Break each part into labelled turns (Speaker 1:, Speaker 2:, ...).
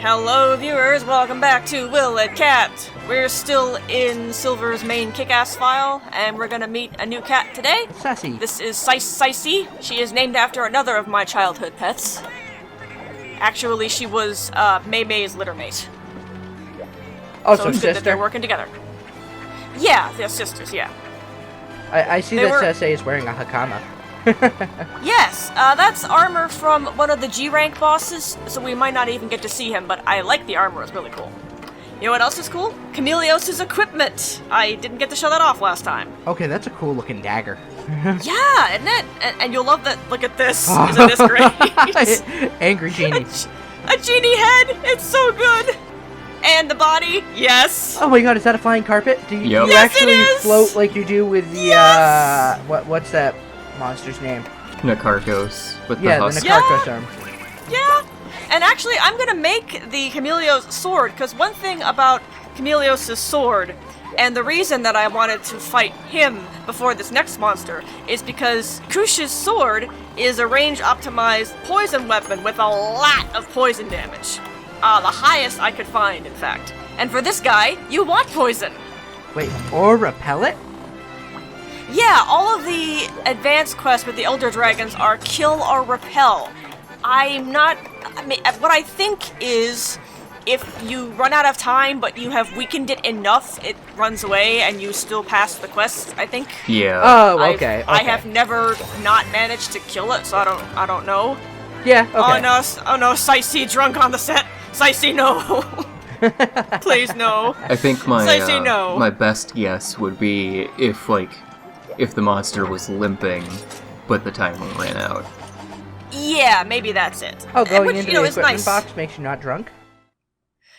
Speaker 1: Hello viewers, welcome back to Will and Cat. We're still in Silver's main kick-ass file, and we're gonna meet a new cat today.
Speaker 2: Sassy.
Speaker 1: This is Sicey. She is named after another of my childhood pets. Actually, she was Mei Mei's litter mate.
Speaker 2: Oh,
Speaker 1: so
Speaker 2: so
Speaker 1: it's good that they're
Speaker 2: sister?
Speaker 1: working together. Yeah, they're sisters, yeah.
Speaker 2: I see that Sassy is wearing a hakama.
Speaker 1: Yes, that's armor from one of the G-rank bosses, so we might not even get to see him, but I like the armor, it's really cool. You know what else is cool? Chameleos' equipment! I didn't get to show that off last time.
Speaker 2: Okay, that's a cool looking dagger.
Speaker 1: Yeah, isn't it? And you'll love that. Look at this. Isn't this great?
Speaker 2: Angry genie.
Speaker 1: A genie head! It's so good! And the body, yes!
Speaker 2: Oh my god, is that a flying carpet? Do you,
Speaker 3: Yep.
Speaker 2: do you
Speaker 1: Yes, it
Speaker 2: actually
Speaker 1: is!
Speaker 2: float like you do with the,
Speaker 1: Yes!
Speaker 2: what's that monster's name?
Speaker 3: Nakarkos with
Speaker 2: Yeah,
Speaker 3: the
Speaker 2: the
Speaker 3: husk.
Speaker 2: Nakarkos arm.
Speaker 1: Yeah! And actually, I'm gonna make the Chameleos sword, because one thing about Chameleos' sword, and the reason that I wanted to fight him before this next monster, is because Kush's sword is a range-optimized poison weapon with a lot of poison damage. The highest I could find, in fact. And for this guy, you want poison!
Speaker 2: Wait, or repel it?
Speaker 1: Yeah, all of the advanced quests with the Elder Dragons are kill or repel. I mean, what I think is, if you run out of time but you have weakened it enough, it runs away and you still pass the quest, I think.
Speaker 3: Yeah.
Speaker 2: Oh, okay.
Speaker 1: I have never not managed to kill it, so I don't know.
Speaker 2: Yeah, okay.
Speaker 1: Oh no, Sicey drunk on the set. Sicey, no. Please, no.
Speaker 3: I think my
Speaker 1: Sicey, no.
Speaker 3: my best guess would be if the monster was limping, but the timer ran out.
Speaker 1: Yeah, maybe that's it.
Speaker 2: Oh, going
Speaker 1: Which,
Speaker 2: into
Speaker 1: you know,
Speaker 2: the
Speaker 1: is
Speaker 2: equipment
Speaker 1: nice.
Speaker 2: box makes you not drunk?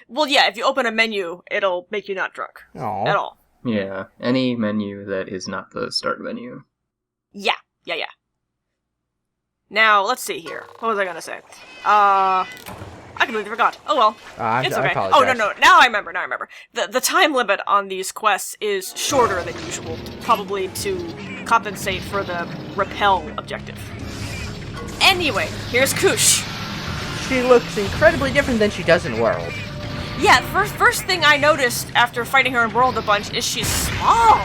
Speaker 1: Well, yeah, if you open a menu, it'll make you not drunk.
Speaker 2: Oh.
Speaker 1: At all.
Speaker 3: Yeah, any menu that is not the start menu.
Speaker 1: Yeah. Now, let's see here. What was I gonna say? I completely forgot. Oh well.
Speaker 2: I
Speaker 1: It's okay.
Speaker 2: apologize.
Speaker 1: Oh, no. Now I remember. The time limit on these quests is shorter than usual, probably to compensate for the repel objective. Anyway, here's Kush.
Speaker 2: She looks incredibly different than she does in World.
Speaker 1: Yeah, first thing I noticed after fighting her in World a bunch is she's small.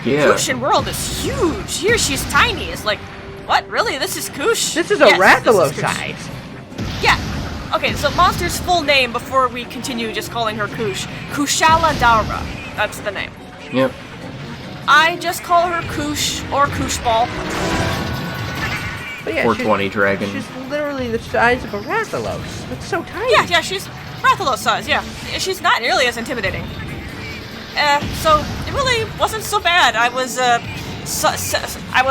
Speaker 3: Yeah.
Speaker 1: Kush in World is huge. Here she's tiny. It's like, what? Really? This is Kush?
Speaker 2: This is a
Speaker 1: Yes,
Speaker 2: Rathalos
Speaker 1: this is Kush.
Speaker 2: size.
Speaker 1: Yeah. Okay, so monster's full name before we continue just calling her Kush. Kushala Dara. That's the name.
Speaker 3: Yep.
Speaker 1: I just call her Kush or Kush Ball.
Speaker 2: But yeah,
Speaker 3: 420 dragon.
Speaker 2: She's literally the size of a Rathalos. It's so tiny.
Speaker 1: Yeah, she's Rathalos size, yeah. She's not nearly as intimidating. So it really wasn't so bad. I was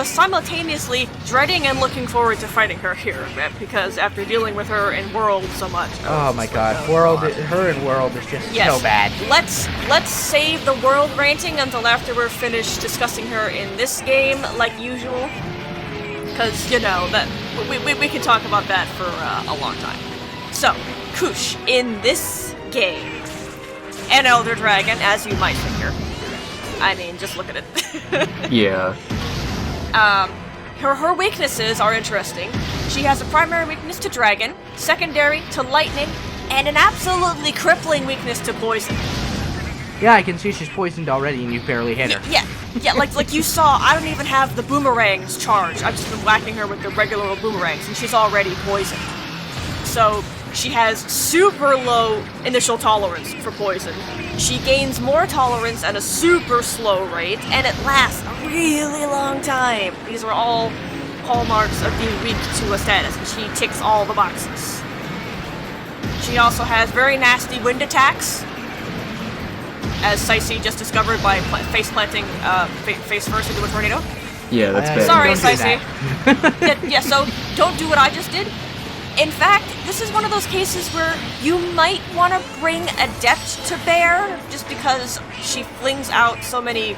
Speaker 1: simultaneously dreading and looking forward to fighting her here, because after dealing with her in World so much.
Speaker 2: Oh my god, her in World is just
Speaker 1: Yes.
Speaker 2: so bad.
Speaker 1: Let's save the World ranting until after we're finished discussing her in this game, like usual. Because, you know, that we can talk about that for a long time. So, Kush, in this game, an Elder Dragon, as you might figure. I mean, just look at it.
Speaker 3: Yeah.
Speaker 1: Her weaknesses are interesting. She has a primary weakness to dragon, secondary to lightning, and an absolutely crippling weakness to poison.
Speaker 2: Yeah, I can see she's poisoned already and you barely hit her.
Speaker 1: Yeah, like you saw, I don't even have the boomerangs charged. I've just been whacking her with the regular old boomerangs, and she's already poisoned. So, she has super low initial tolerance for poison. She gains more tolerance at a super slow rate, and it lasts a really long time. These are all hallmarks of being weak to a status, and she ticks all the boxes. She also has very nasty wind attacks, as Sicey just discovered by face planting face first into a tornado.
Speaker 3: Yeah, that's bad.
Speaker 1: Sorry,
Speaker 2: Don't do
Speaker 1: Sicey. yeah, so don't do what I just did. In fact, this is one of those cases where you might want to bring Adept to bear, just because she flings out so many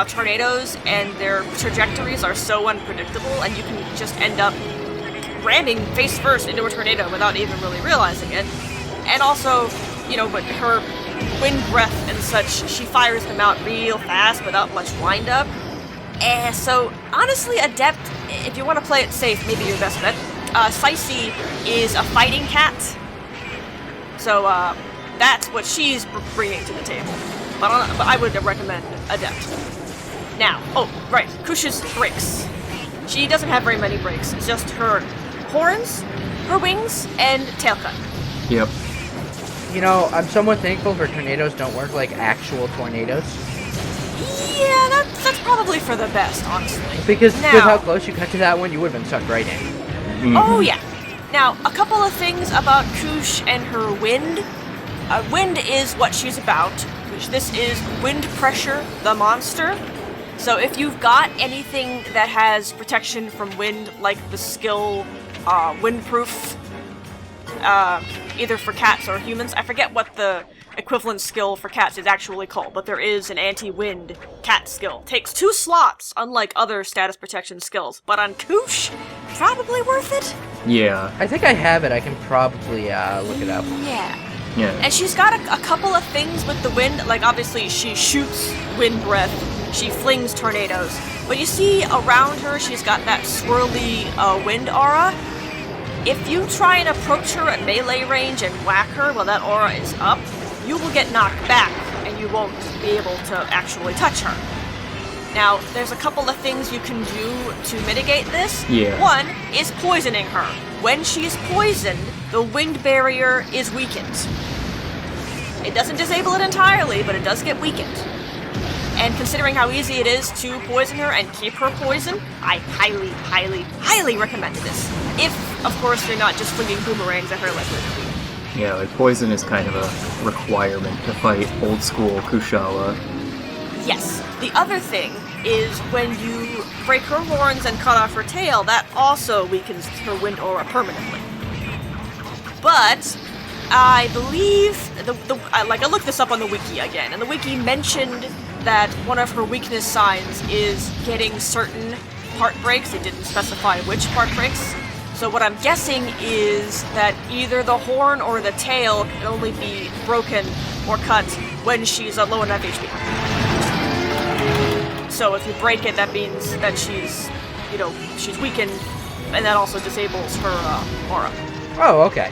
Speaker 1: tornadoes and their trajectories are so unpredictable, and you can just end up ramming face first into a tornado without even really realizing it. And also, you know, but her wind breath and such, she fires them out real fast without much wind-up. So, honestly, Adept, if you want to play it safe, maybe your best bet. Sicey is a fighting cat, So that's what she's bringing to the table. But I would recommend Adept. Now, oh, right, Kush's breaks. She doesn't have very many breaks. It's just her horns, her wings, and tail cut.
Speaker 3: Yep.
Speaker 2: You know, I'm somewhat thankful her tornadoes don't work like actual tornadoes.
Speaker 1: Yeah, that's probably for the best, honestly.
Speaker 2: Because
Speaker 1: now,
Speaker 2: with how close you cut to that one, you would have been sucked right in.
Speaker 3: Mhm.
Speaker 1: Oh, yeah. Now, a couple of things about Kush and her wind. Wind is what she's about. This is Wind Pressure, the monster. So if you've got anything that has protection from wind, like the skill Windproof, either for cats or humans, I forget what the equivalent skill for cats is actually called, but there is an anti-wind cat skill. Takes 2 slots, unlike other status protection skills, but on Kush, probably worth it?
Speaker 3: Yeah.
Speaker 2: I think I have it. I can probably look it up.
Speaker 1: Yeah.
Speaker 3: Yeah.
Speaker 1: And she's got a couple of things with the wind, like obviously she shoots wind breath, she flings tornadoes, but you see around her she's got that swirly wind aura. If you try and approach her at melee range and whack her while that aura is up, you will get knocked back and you won't be able to actually touch her. Now, there's a couple of things you can do to mitigate this.
Speaker 3: Yeah.
Speaker 1: One is poisoning her. When she's poisoned, the wind barrier is weakened. It doesn't disable it entirely, but it does get weakened. And considering how easy it is to poison her and keep her poisoned, I highly, highly, highly recommend this. If, of course, you're not just flinging boomerangs at her like Liquid.
Speaker 3: Yeah, like poison is kind of a requirement to fight old school Kushala.
Speaker 1: Yes. The other thing is when you break her horns and cut off her tail, that also weakens her wind aura permanently. But I believe I looked this up on the wiki again, and the wiki mentioned that one of her weakness signs is getting certain part breaks. It didn't specify which part breaks. So what I'm guessing is that either the horn or the tail can only be broken or cut when she's low enough HP. So if you break it, that means that she's weakened, and that also disables her aura.
Speaker 2: Oh, okay.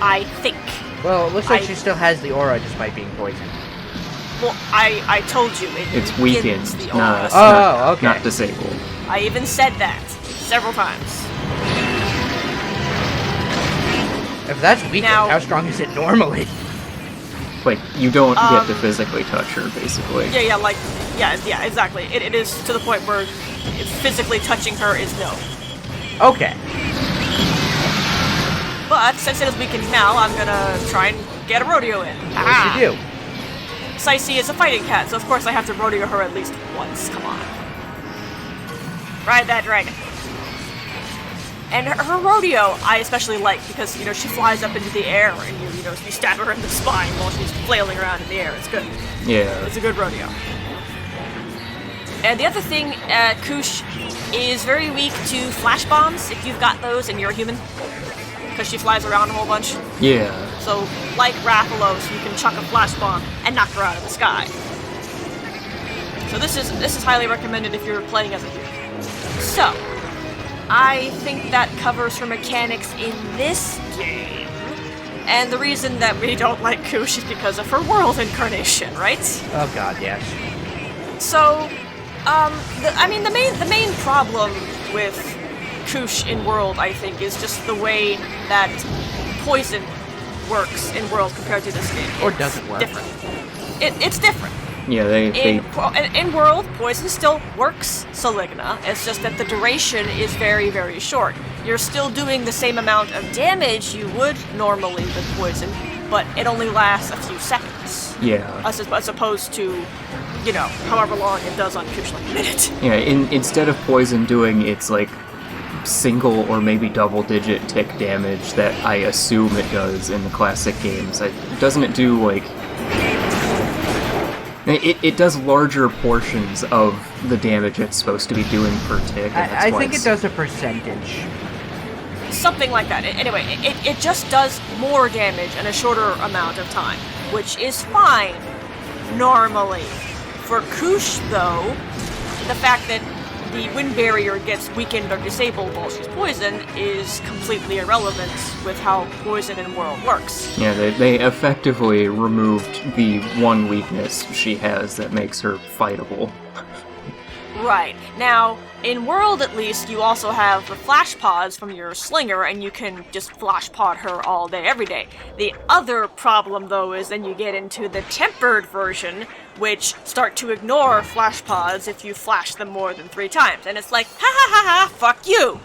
Speaker 1: I think.
Speaker 2: Well, it looks like she still has the aura despite being poisoned.
Speaker 1: Well, I told you
Speaker 3: It's
Speaker 1: weakened
Speaker 3: weakened,
Speaker 1: the
Speaker 3: not,
Speaker 1: aura.
Speaker 2: okay.
Speaker 3: not disabled.
Speaker 1: I even said that several times.
Speaker 2: If that's weakened,
Speaker 1: Now-
Speaker 2: how strong is it normally?
Speaker 3: Like, you don't get to physically touch her, basically.
Speaker 1: Yeah, exactly. It is to the point where physically touching her is no.
Speaker 2: Okay.
Speaker 1: But since it is weakened now, I'm gonna try and get a rodeo in.
Speaker 2: What did you do?
Speaker 1: Sicey is a fighting cat, so of course I have to rodeo her at least once. Come on. Ride that dragon. And her rodeo I especially like because, she flies up into the air and you stab her in the spine while she's flailing around in the air. It's good.
Speaker 3: Yeah.
Speaker 1: It's a good rodeo. And the other thing, Kush is very weak to flash bombs if you've got those and you're a human. Because she flies around a whole bunch.
Speaker 3: Yeah.
Speaker 1: So, like Rathalos, you can chuck a flash bomb and knock her out of the sky. So this is highly recommended if you're playing as a human. So, I think that covers her mechanics in this game. And the reason that we don't like Kush is because of her world incarnation, right?
Speaker 2: Oh god, yes.
Speaker 1: So, the main problem with Kush in World, I think, is just the way that poison works in World compared to this game.
Speaker 2: Or doesn't work.
Speaker 1: Different. It's different.
Speaker 3: Yeah,
Speaker 1: In World, poison still works Saligna, it's just that the duration is very, very short. You're still doing the same amount of damage you would normally with poison, but it only lasts a few seconds.
Speaker 3: Yeah.
Speaker 1: As opposed to, however long it does on Kush, like a minute.
Speaker 3: Yeah, instead of poison doing its, like, single or maybe double-digit tick damage that I assume it does in the classic games, doesn't it do, like... It does larger portions of the damage it's supposed to be doing per tick. And
Speaker 2: I think it does a percentage.
Speaker 1: Something like that. Anyway, it just does more damage in a shorter amount of time, which is fine, normally. For Kush, though, the fact that the wind barrier gets weakened or disabled while she's poisoned is completely irrelevant with how poison in World works.
Speaker 3: Yeah, they effectively removed the one weakness she has that makes her fightable.
Speaker 1: Right. Now, in World at least, you also have the flash pods from your slinger, and you can just flash pod her all day, every day. The other problem, though, is then you get into the tempered version, which start to ignore flash pods if you flash them more than 3 times. And it's like, ha ha ha ha, fuck you!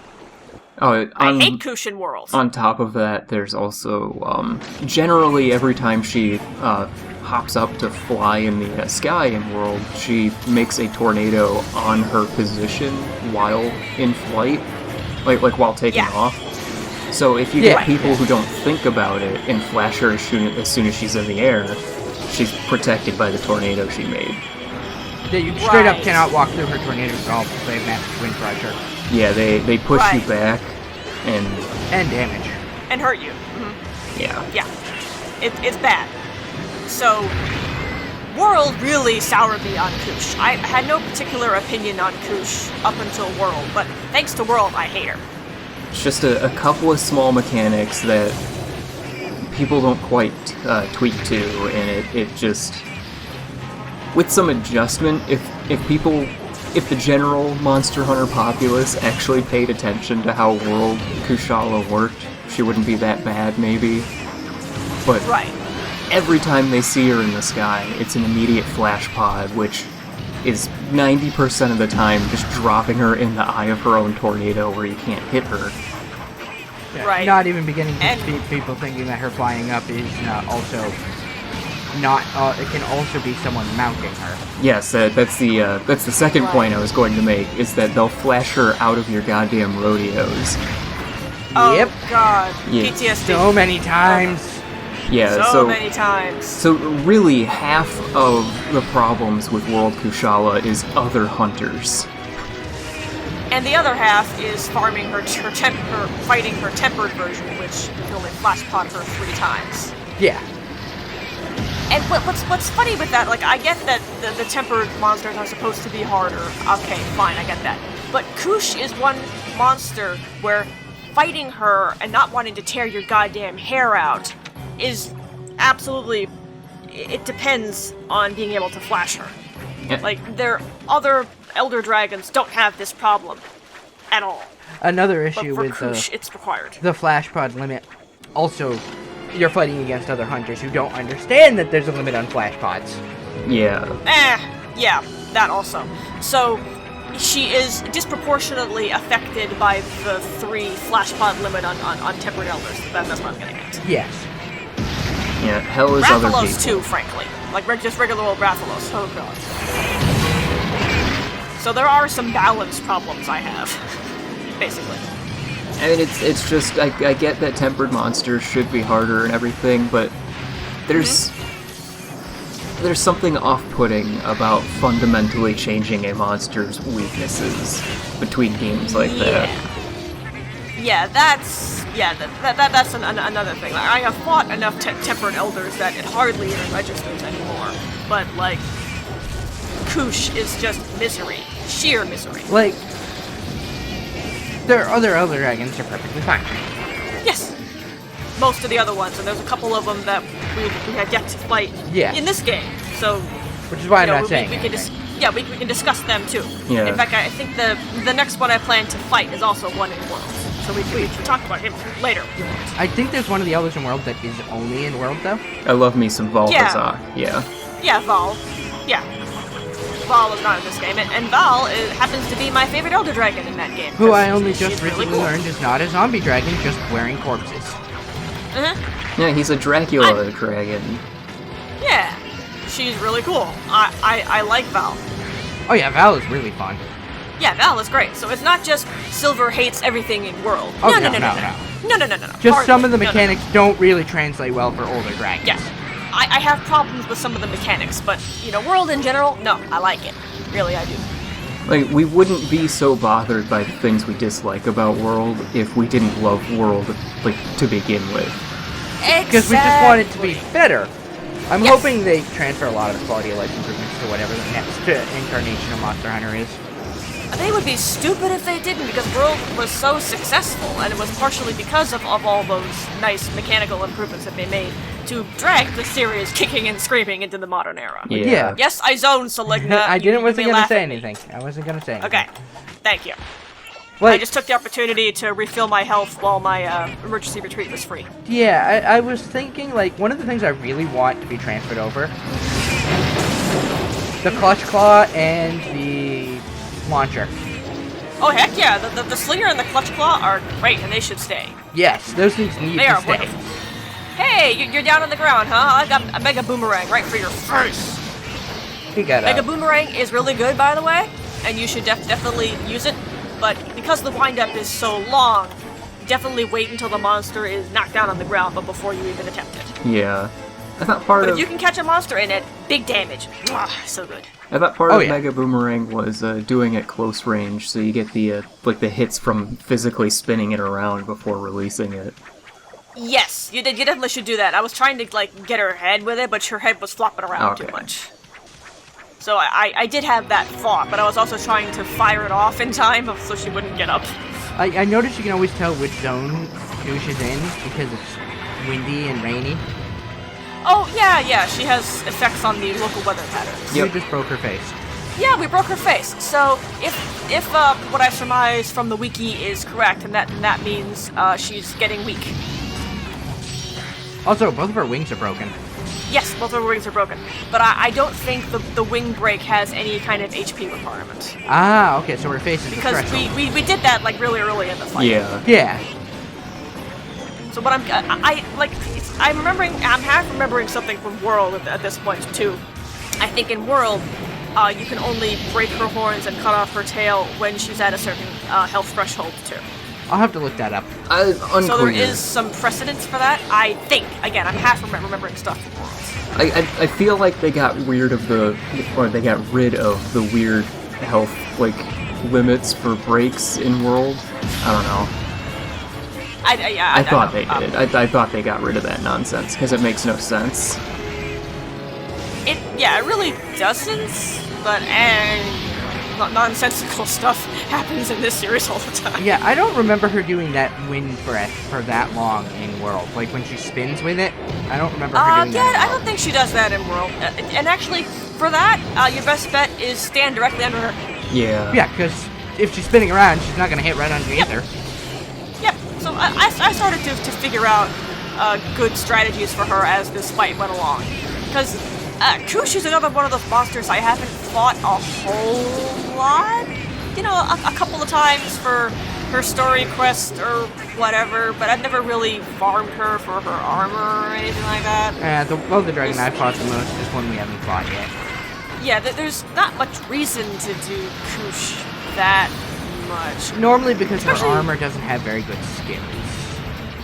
Speaker 3: Oh,
Speaker 1: I hate Kush in World.
Speaker 3: On top of that, there's also, generally every time she hops up to fly in the sky in World, she makes a tornado on her position while in flight, like while taking off. So if you get people who don't think about it and flash her as soon as she's in the air, she's protected by the tornado she made.
Speaker 2: Yeah, you straight up cannot walk through her tornadoes at all because they have massive wind pressure.
Speaker 3: Yeah, they push you back and
Speaker 2: damage.
Speaker 1: And hurt you. Mm-hmm.
Speaker 3: Yeah.
Speaker 1: Yeah. It's bad. So, World really soured me on Kush. I had no particular opinion on Kush up until World, but thanks to World, I hate her.
Speaker 3: It's just a couple of small mechanics that people don't quite tweak to, and it just... With some adjustment, if the general Monster Hunter populace actually paid attention to how World Kushala worked, she wouldn't be that bad, maybe. But every time they see her in the sky, it's an immediate flash pod, which is 90% of the time just dropping her in the eye of her own tornado where you can't hit her.
Speaker 2: Yeah, not even beginning to speak, people thinking that her flying up is also not. It can also be someone mounting her.
Speaker 3: Yes, that's the second point I was going to make, is that they'll flash her out of your goddamn rodeos.
Speaker 2: Yep.
Speaker 1: Oh god, PTSD.
Speaker 2: So many times.
Speaker 3: Yeah,
Speaker 1: so many times.
Speaker 3: So really, half of the problems with World Kushala is other hunters.
Speaker 1: And the other half is farming fighting her tempered version, which you can only flash pod her 3 times.
Speaker 2: Yeah.
Speaker 1: And what's funny with that, like, I get that the tempered monsters are supposed to be harder. Okay, fine, I get that. But Kush is one monster where fighting her and not wanting to tear your goddamn hair out is absolutely... It depends on being able to flash her.
Speaker 3: Yeah.
Speaker 1: Like, their other Elder Dragons don't have this problem at all.
Speaker 2: Another issue
Speaker 1: but for
Speaker 2: with
Speaker 1: Kush, it's required.
Speaker 2: The flash pod limit. Also, you're fighting against other hunters who don't understand that there's a limit on flash pods.
Speaker 3: Yeah.
Speaker 1: Yeah, that also. So, she is disproportionately affected by the 3 flash pod limit on tempered elders. That's what I'm getting at.
Speaker 2: Yes.
Speaker 3: Yeah, hell is other people.
Speaker 1: Rathalos too, frankly. Like, just regular old Rathalos. Oh god. So there are some balance problems I have, basically.
Speaker 3: I mean, it's just, I get that tempered monsters should be harder and everything, but there's something off-putting about fundamentally changing a monster's weaknesses between games like that.
Speaker 1: Yeah, that's another thing. Like, I have fought enough tempered elders that it hardly even registers anymore. But, like, Kush is just misery. Sheer misery.
Speaker 2: Like, their other Elder Dragons are perfectly fine.
Speaker 1: Yes. Most of the other ones, and there's a couple of them that we had yet to fight in this game. So,
Speaker 2: which is why I'm not saying
Speaker 1: we can discuss them too.
Speaker 3: Yeah.
Speaker 1: In fact, I think the next one I plan to fight is also one in World. So we can talk about him later.
Speaker 2: I think there's one of the Elders in World that is only in World, though.
Speaker 3: I love me some Valhazak,
Speaker 1: Yeah, Val. Yeah. Val is not in this game, and Val happens to be my favorite Elder Dragon in that game.
Speaker 2: Who I only just recently
Speaker 1: really cool.
Speaker 2: learned is not a zombie dragon, just wearing corpses.
Speaker 3: Yeah, he's a Dracula dragon.
Speaker 1: Yeah. She's really cool. I like Val.
Speaker 2: Oh yeah, Val is really fun.
Speaker 1: Yeah, Val is great. So it's not just Silver hates everything in World.
Speaker 2: Oh,
Speaker 1: No.
Speaker 2: Just some of the mechanics don't really translate well for older dragons.
Speaker 1: Yeah. I have problems with some of the mechanics, but, World in general, no, I like it. Really, I do.
Speaker 3: Like, we wouldn't be so bothered by the things we dislike about World if we didn't love World, like, to begin with.
Speaker 1: Exactly.
Speaker 2: Because we just want it to be better. I'm hoping they transfer a lot of the quality of life improvements to whatever the next incarnation of Monster Hunter is.
Speaker 1: They would be stupid if they didn't, because World was so successful, and it was partially because of all those nice mechanical improvements that they made to drag the series kicking and screaming into the modern era.
Speaker 2: Yeah.
Speaker 1: Yes, I zoned Saligna.
Speaker 2: I wasn't
Speaker 1: going to
Speaker 2: say anything. I wasn't going to say anything.
Speaker 1: Okay, thank you.
Speaker 2: Like,
Speaker 1: I just took the opportunity to refill my health while my emergency retreat was free.
Speaker 2: Yeah, I was thinking, like, one of the things I really want to be transferred over, the Clutch Claw and the launcher.
Speaker 1: Oh, heck yeah, the Slinger and the Clutch Claw are great, and they should stay.
Speaker 2: Yes, those things need
Speaker 1: They
Speaker 2: to
Speaker 1: are
Speaker 2: stay.
Speaker 1: wonderful. Hey, you're down on the ground, huh? I got a Mega Boomerang right for your face.
Speaker 2: He got
Speaker 1: Mega
Speaker 2: up.
Speaker 1: Boomerang is really good, by the way, and you should definitely use it, but because the wind-up is so long, definitely wait until the monster is knocked down on the ground, but before you even attempt it.
Speaker 3: Yeah. I thought part
Speaker 1: But
Speaker 3: of
Speaker 1: if you can catch a monster in it, big damage. So good.
Speaker 3: I thought part of
Speaker 2: yeah.
Speaker 3: Mega Boomerang was doing it close range, so you get the the hits from physically spinning it around before releasing it.
Speaker 1: Yes, you definitely should do that. I was trying to like get her head with it, but her head was flopping around too
Speaker 3: Okay.
Speaker 1: much. So I did have that thought, but I was also trying to fire it off in time so she wouldn't get up.
Speaker 2: I noticed you can always tell which zone Koosh is in because it's windy and rainy.
Speaker 1: Oh, yeah, she has effects on the local weather patterns.
Speaker 2: You just broke her face.
Speaker 1: Yeah, we broke her face. So if what I surmise from the wiki is correct, and that means she's getting weak.
Speaker 2: Also, both of her wings are broken.
Speaker 1: Yes, both of her wings are broken. But I don't think the wing break has any kind of HP requirement.
Speaker 2: Ah, okay, so her face is the
Speaker 1: Because
Speaker 2: threshold.
Speaker 1: we did that like really early in the fight.
Speaker 3: Yeah.
Speaker 2: Yeah.
Speaker 1: So what I'm half remembering something from World at this point too. I think in World, you can only break her horns and cut off her tail when she's at a certain health threshold too.
Speaker 2: I'll have to look that up.
Speaker 3: Unclear.
Speaker 1: So there is some precedence for that. I think. Again, I'm half remembering stuff from World.
Speaker 3: I feel like they got rid of the weird health limits for breaks in World. I don't know. I thought they did. I thought they got rid of that nonsense because it makes no sense.
Speaker 1: It really doesn't. But nonsensical stuff happens in this series all the time.
Speaker 2: Yeah, I don't remember her doing that wind breath for that long in World. Like when she spins with it, I don't remember her doing that.
Speaker 1: Yeah,
Speaker 2: in
Speaker 1: I
Speaker 2: World.
Speaker 1: don't think she does that in World. And actually, for that, your best bet is stand directly under her.
Speaker 3: Yeah.
Speaker 2: Yeah, because if she's spinning around, she's not going to hit right underneath her.
Speaker 1: Yep. So I started to figure out good strategies for her as this fight went along. Because Koosh is another one of those monsters I haven't fought a whole lot. You know, a couple of times for her story quest or whatever, but I've never really farmed her for her armor or anything like that.
Speaker 2: The dragon I fought the most is one we haven't fought yet.
Speaker 1: Yeah, there's not much reason to do Koosh that much.
Speaker 2: Normally because
Speaker 1: Especially-
Speaker 2: her armor doesn't have very good skills.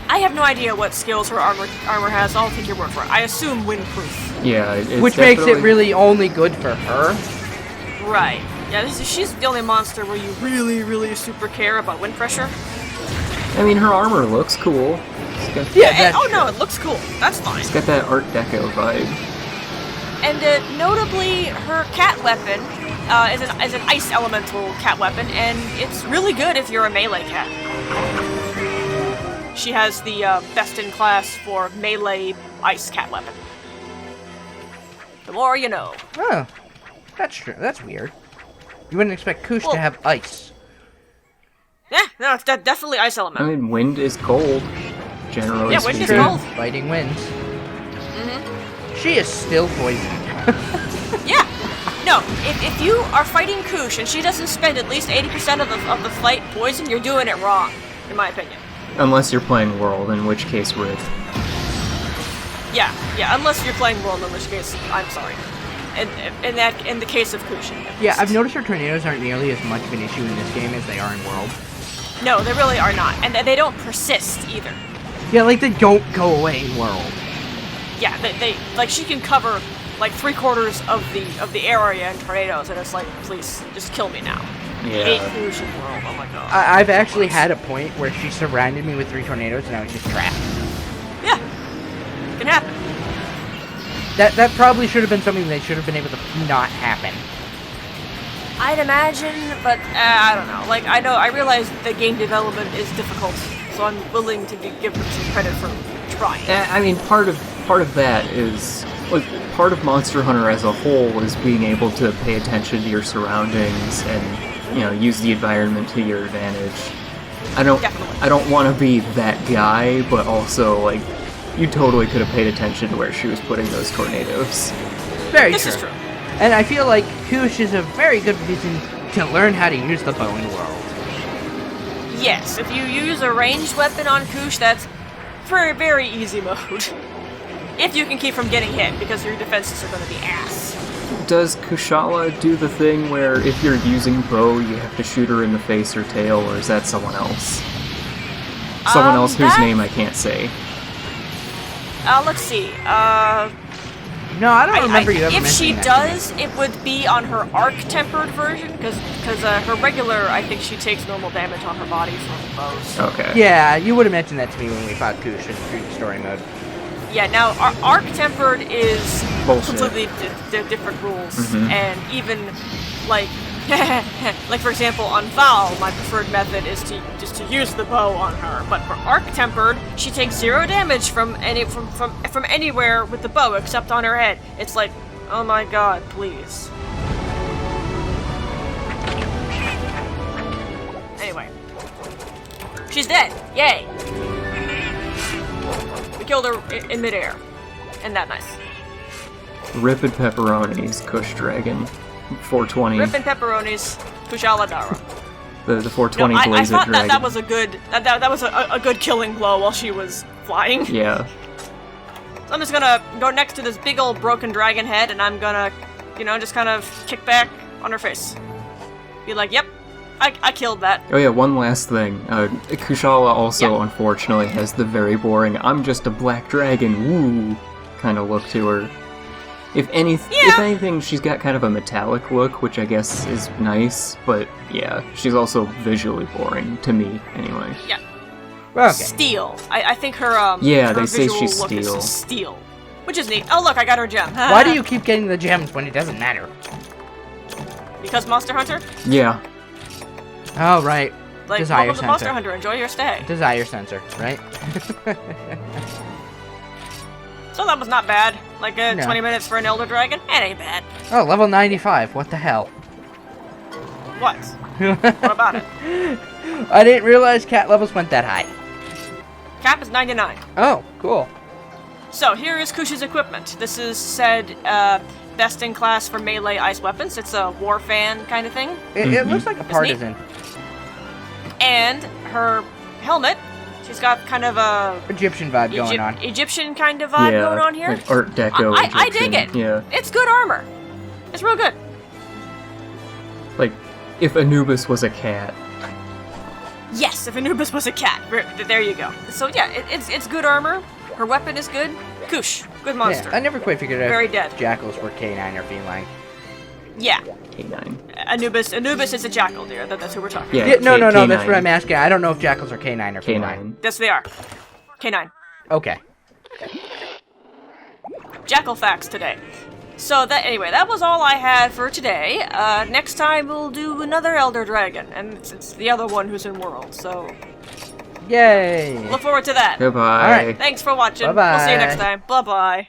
Speaker 1: I have no idea what skills her armor has. I'll take your word for it. I assume windproof.
Speaker 3: Yeah. It's
Speaker 2: Which makes it
Speaker 3: definitely-
Speaker 2: really only good for her.
Speaker 1: Right. Yeah, she's the only monster where you really, really super care about wind pressure.
Speaker 3: I mean, her armor looks cool. It's
Speaker 2: Yeah, that's
Speaker 1: no, it looks cool. That's fine.
Speaker 3: got that Art Deco vibe.
Speaker 1: And notably, her cat weapon is an ice elemental cat weapon, and it's really good if you're a melee cat. She has the best in class for melee ice cat weapon. The more you know.
Speaker 2: Oh, that's true. That's weird. You wouldn't expect Koosh
Speaker 1: Well-
Speaker 2: to have ice.
Speaker 1: Yeah, no, it's definitely ice
Speaker 3: I
Speaker 1: element.
Speaker 3: mean, wind is cold. Generally
Speaker 1: Yeah, wind is
Speaker 3: speaking.
Speaker 1: cold.
Speaker 2: Fighting winds.
Speaker 1: Mm-hmm.
Speaker 2: She is still poisoned.
Speaker 1: Yeah. No, if you are fighting Koosh and she doesn't spend at least 80% of the fight poisoned, you're doing it wrong, in my opinion.
Speaker 3: Unless you're playing World, in which case Rift.
Speaker 1: Yeah, unless you're playing World, in which case, I'm sorry. In the case of Koosh.
Speaker 2: Yeah, I've noticed her tornadoes aren't nearly as much of an issue in this game as they are in World.
Speaker 1: No, they really are not, and they don't persist either.
Speaker 2: Yeah, like they don't go away in World.
Speaker 1: Yeah, they like she can cover like 3/4 of the area in tornadoes, and it's like, please, just kill me now.
Speaker 3: Yeah.
Speaker 1: Hate Koosh in World. Oh my god.
Speaker 2: I've actually had a point where she surrounded me with 3 tornadoes and I was just trapped.
Speaker 1: Yeah, can happen.
Speaker 2: That probably should have been something that should have been able to not happen.
Speaker 1: I'd imagine, but I don't know. Like, I realize the game development is difficult, so I'm willing to give them some credit for trying.
Speaker 3: I mean, part of that is, like, part of Monster Hunter as a whole is being able to pay attention to your surroundings and, you know, use the environment to your advantage. I don't want to be that guy, but also, like, you totally could have paid attention to where she was putting those tornadoes.
Speaker 2: Very
Speaker 1: This
Speaker 2: true.
Speaker 1: is true.
Speaker 2: And I feel like Koosh is a very good reason to learn how to use the bow in the world.
Speaker 1: Yes, if you use a ranged weapon on Koosh, that's very, very easy mode. If you can keep from getting hit, because your defenses are going to be ass.
Speaker 3: Does Kushala do the thing where if you're using bow, you have to shoot her in the face or tail, or is that someone else? Someone else whose name I can't say.
Speaker 1: Let's see.
Speaker 2: No, I don't remember you ever
Speaker 1: If she
Speaker 2: mentioning that to me.
Speaker 1: does, it would be on her arc-tempered version, because her regular, I think she takes normal damage on her body from bows.
Speaker 3: Okay.
Speaker 2: Yeah, you would have mentioned that to me when we fought Koosh in story mode.
Speaker 1: Yeah, now, arc-tempered is
Speaker 3: Bullshit.
Speaker 1: completely different rules,
Speaker 3: Mhm.
Speaker 1: and even, like, like, for example, on Val, my preferred method is to use the bow on her, but for arc-tempered, she takes 0 damage from anywhere with the bow except on her head. It's like, oh my god, please. Anyway. She's dead! Yay! We killed her in midair. Isn't that nice?
Speaker 3: Ripid Pepperoni's Kush Dragon. 420.
Speaker 1: Rippin' pepperonis, Kushala Dara.
Speaker 3: The 420
Speaker 1: I
Speaker 3: Blaze
Speaker 1: thought
Speaker 3: Dragon.
Speaker 1: that was a good a good killing blow while she was flying.
Speaker 3: Yeah.
Speaker 1: So I'm just gonna go next to this big old broken dragon head, and I'm gonna, you know, just kind of kick back on her face. Be like, yep, I killed that.
Speaker 3: Oh yeah, one last thing. Kushala also,
Speaker 1: Yeah.
Speaker 3: unfortunately, has the very boring "I'm just a black dragon, woo" kind of look to her. If anything, she's got kind of a metallic look, which I guess is nice, but yeah, she's also visually boring, to me, anyway.
Speaker 1: Yeah.
Speaker 2: Okay.
Speaker 1: Steel. I think her
Speaker 3: Yeah,
Speaker 1: her
Speaker 3: they say
Speaker 1: visual
Speaker 3: she's
Speaker 1: look
Speaker 3: steel.
Speaker 1: is steel, which is neat. Oh look, I got her gem.
Speaker 2: Why do you keep getting the gems when it doesn't matter?
Speaker 1: Because Monster Hunter.
Speaker 3: Yeah.
Speaker 2: Oh, right.
Speaker 1: Like,
Speaker 2: Desire
Speaker 1: welcome to Monster
Speaker 2: sensor.
Speaker 1: Hunter. Enjoy your stay.
Speaker 2: Desire sensor, right?
Speaker 1: So that was not bad. Like
Speaker 2: No.
Speaker 1: 20 minutes for an Elder Dragon. It ain't bad.
Speaker 2: Oh, level 95. What the hell?
Speaker 1: What? What about it?
Speaker 2: I didn't realize cat levels went that high.
Speaker 1: Cap is 99.
Speaker 2: Oh, cool.
Speaker 1: So here is Kush's equipment. This is said best in class for melee ice weapons. It's a war fan kind of thing.
Speaker 2: It looks like a partisan.
Speaker 1: And her helmet, she's got kind of a
Speaker 2: Egyptian vibe going on.
Speaker 1: Egyptian kind of vibe
Speaker 3: Yeah.
Speaker 1: going on here.
Speaker 3: Like Art Deco.
Speaker 1: I dig
Speaker 3: Egyptian.
Speaker 1: it.
Speaker 3: Yeah.
Speaker 1: It's good armor. It's real good.
Speaker 3: Like, if Anubis was a cat.
Speaker 1: Yes, if Anubis was a cat. There you go. So yeah, it's good armor. Her weapon is good. Kush, good monster.
Speaker 2: Yeah, I never quite figured out
Speaker 1: Very
Speaker 2: if
Speaker 1: dead.
Speaker 2: jackals were canine or feline.
Speaker 1: Yeah.
Speaker 3: K9.
Speaker 1: Anubis is a jackal, dear. That's who we're talking
Speaker 3: Yeah,
Speaker 1: about.
Speaker 2: Yeah, no,
Speaker 3: K9.
Speaker 2: that's what I'm asking. I don't know if jackals are canine or feline.
Speaker 3: K9.
Speaker 1: Yes, they are. K9.
Speaker 2: Okay.
Speaker 1: Jackal facts today. So anyway, that was all I had for today. Next time we'll do another Elder Dragon, and it's the other one who's in World, so
Speaker 2: Yay!
Speaker 1: look forward to that.
Speaker 3: Goodbye.
Speaker 2: Alright.
Speaker 1: Thanks for watching.
Speaker 2: Bye-bye.
Speaker 1: We'll see you next time. Bye-bye.